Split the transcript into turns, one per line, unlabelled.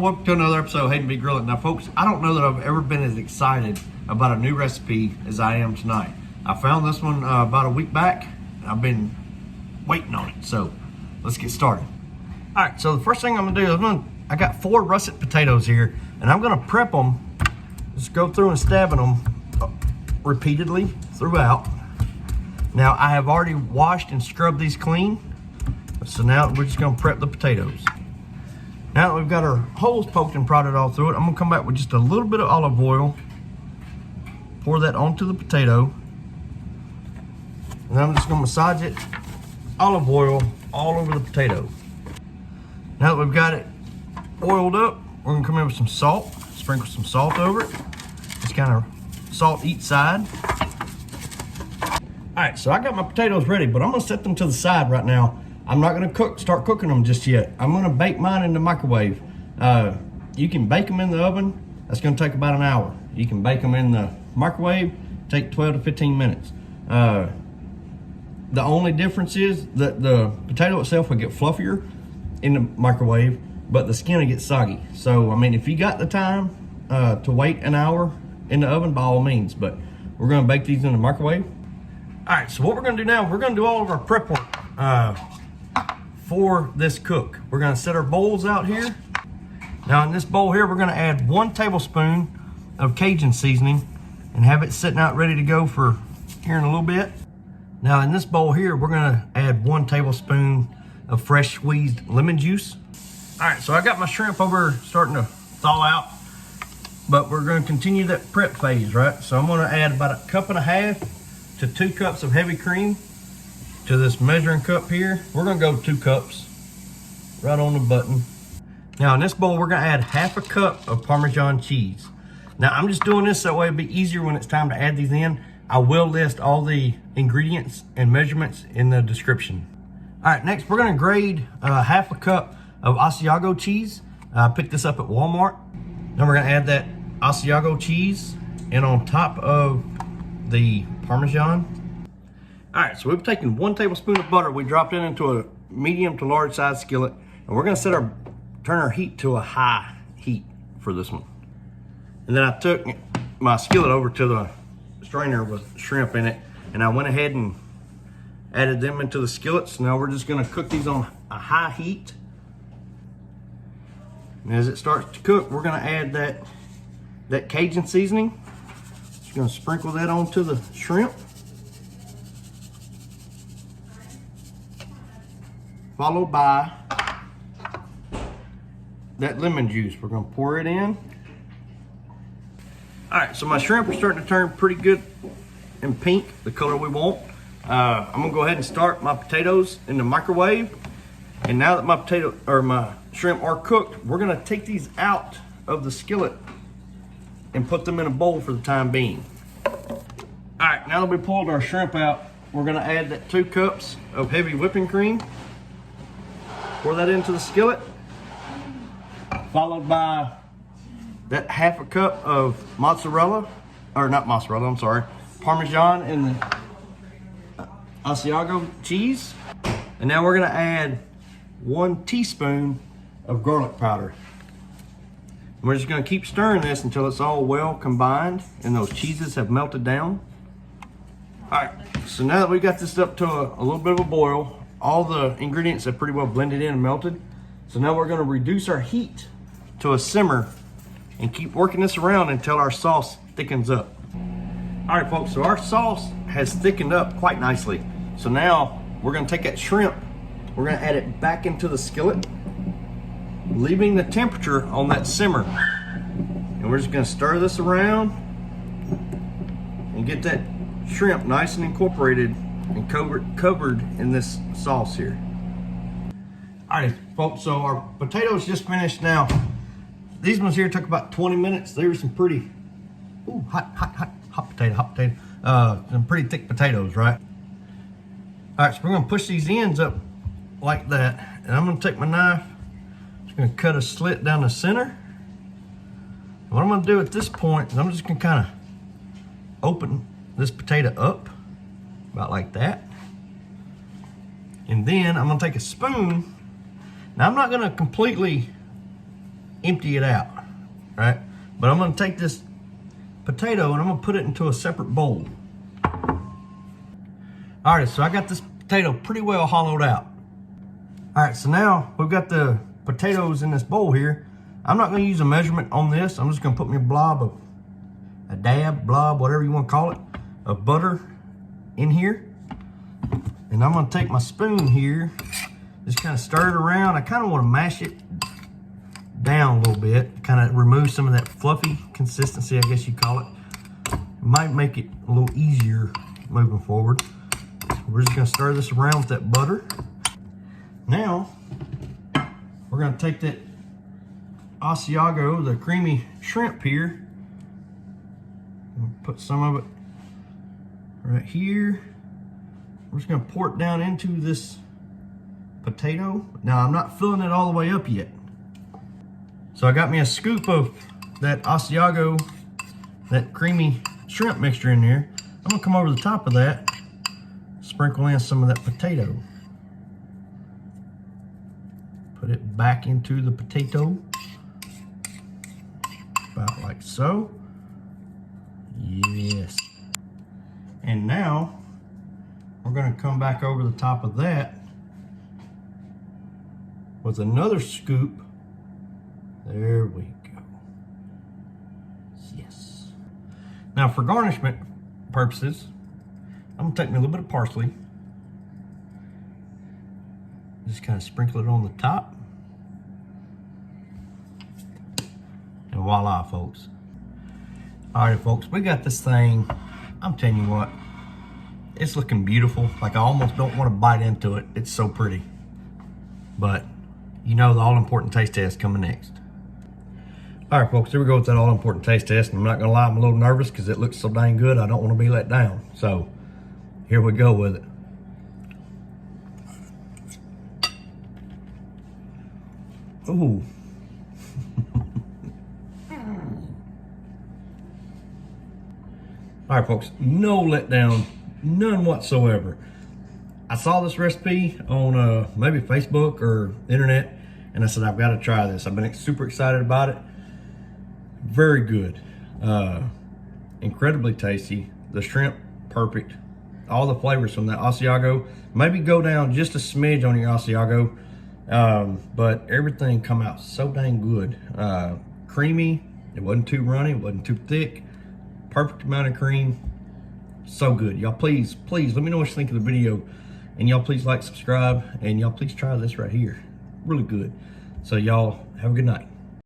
welcome to another episode of Hayden Be Grilling. Now folks, I don't know that I've ever been as excited about a new recipe as I am tonight. I found this one about a week back. I've been waiting on it, so let's get started. All right, so the first thing I'm gonna do, I got 4 russet potatoes here, and I'm gonna prep them, just go through and stabbing them repeatedly throughout. Now I have already washed and scrubbed these clean, so now we're just gonna prep the potatoes. Now that we've got our holes poked and prodded all through it, I'm gonna come back with just a little bit of olive oil, pour that onto the potato, and I'm just gonna massage it, olive oil, all over the potato. Now that we've got it oiled up, we're gonna come in with some salt, sprinkle some salt over it, just kind of salt each side. All right, so I got my potatoes ready, but I'm gonna set them to the side right now. I'm not gonna start cooking them just yet. I'm gonna bake mine in the microwave. You can bake them in the oven. That's gonna take about an hour. You can bake them in the microwave, take 12 to 15 minutes. The only difference is that the potato itself will get fluffier in the microwave, but the skin will get soggy. So, I mean, if you got the time to wait an hour in the oven, by all means, but we're gonna bake these in the microwave. All right, so what we're gonna do now, we're gonna do all of our prep work for this cook. We're gonna set our bowls out here. Now in this bowl here, we're gonna add 1 tablespoon of Cajun seasoning and have it sitting out ready to go for here in a little bit. Now in this bowl here, we're gonna add 1 tablespoon of fresh squeezed lemon juice. All right, so I got my shrimp over starting to thaw out, but we're gonna continue that prep phase, right? So I'm gonna add about 1.5 cups to 2 cups of heavy cream to this measuring cup here. We're gonna go 2 cups, right on the button. Now in this bowl, we're gonna add 1/2 cup of Parmesan cheese. Now I'm just doing this that way it'll be easier when it's time to add these in. I will list all the ingredients and measurements in the description. All right, next we're gonna grade 1/2 cup of Asiago cheese. I picked this up at Walmart. Then we're gonna add that Asiago cheese and on top of the Parmesan. All right, so we've taken 1 tablespoon of butter. We dropped it into a medium to large size skillet, and we're gonna turn our heat to a high heat for this one. And then I took my skillet over to the strainer with shrimp in it, and I went ahead and added them into the skillets. Now we're just gonna cook these on a high heat. And as it starts to cook, we're gonna add that Cajun seasoning. Just gonna sprinkle that onto the shrimp. Followed by that lemon juice. We're gonna pour it in. All right, so my shrimp are starting to turn pretty good and pink, the color we want. I'm gonna go ahead and start my potatoes in the microwave. And now that my shrimp are cooked, we're gonna take these out of the skillet and put them in a bowl for the time being. All right, now that we pulled our shrimp out, we're gonna add that 2 cups of heavy whipping cream. Pour that into the skillet, followed by that 1/2 cup of Parmesan and the Asiago cheese. And now we're gonna add 1 teaspoon of garlic powder. And we're just gonna keep stirring this until it's all well combined and those cheeses have melted down. All right, so now that we got this up to a little bit of a boil, all the ingredients have pretty well blended in and melted. So now we're gonna reduce our heat to a simmer and keep working this around until our sauce thickens up. All right, folks, so our sauce has thickened up quite nicely. So now we're gonna take that shrimp, we're gonna add it back into the skillet, leaving the temperature on that simmer. And we're just gonna stir this around and get that shrimp nice and incorporated and covered in this sauce here. All right, folks, so our potatoes just finished now. These ones here took about 20 minutes. They were some pretty, hot potato. Some pretty thick potatoes, right? All right, so we're gonna push these ends up like that. And I'm gonna take my knife, just gonna cut a slit down the center. And what I'm gonna do at this point is I'm just gonna kind of open this potato up, about like that. And then I'm gonna take a spoon. Now I'm not gonna completely empty it out, right? But I'm gonna take this potato and I'm gonna put it into a separate bowl. All right, so I got this potato pretty well hollowed out. All right, so now we've got the potatoes in this bowl here. I'm not gonna use a measurement on this. I'm just gonna put me a dab, blob, whatever you wanna call it, of butter in here. And I'm gonna take my spoon here, just kind of stir it around. I kind of wanna mash it down a little bit, kind of remove some of that fluffy consistency, I guess you call it. Might make it a little easier moving forward. We're just gonna stir this around with that butter. Now, we're gonna take that Asiago, the creamy shrimp here, and put some of it right here. We're just gonna pour it down into this potato. Now, I'm not filling it all the way up yet. So I got me a scoop of that Asiago, that creamy shrimp mixture in there. I'm gonna come over the top of that, sprinkle in some of that potato. Put it back into the potato, about like so. Yes. And now, we're gonna come back over the top of that with another scoop. There we go. Yes. Now for garnishment purposes, I'm gonna take me a little bit of parsley. Just kind of sprinkle it on the top. And voila, folks. All right, folks, we got this thing. I'm telling you what, it's looking beautiful. Like I almost don't want to bite into it. It's so pretty. But you know the all-important taste test coming next. All right, folks, here we go with that all-important taste test. And I'm not gonna lie, I'm a little nervous because it looks so dang good. I don't want to be let down. So here we go with it. Ooh. All right, folks, no letdown, none whatsoever. I saw this recipe on maybe Facebook or internet, and I said, I've got to try this. I've been super excited about it. Very good. Incredibly tasty. The shrimp, perfect. All the flavors from that Asiago. Maybe go down just a smidge on your Asiago, but everything come out so dang good. Creamy. It wasn't too runny. It wasn't too thick. Perfect amount of cream. So good. Y'all please let me know what you think of the video. And y'all please like, subscribe, and y'all please try this right here. Really good. So y'all have a good night.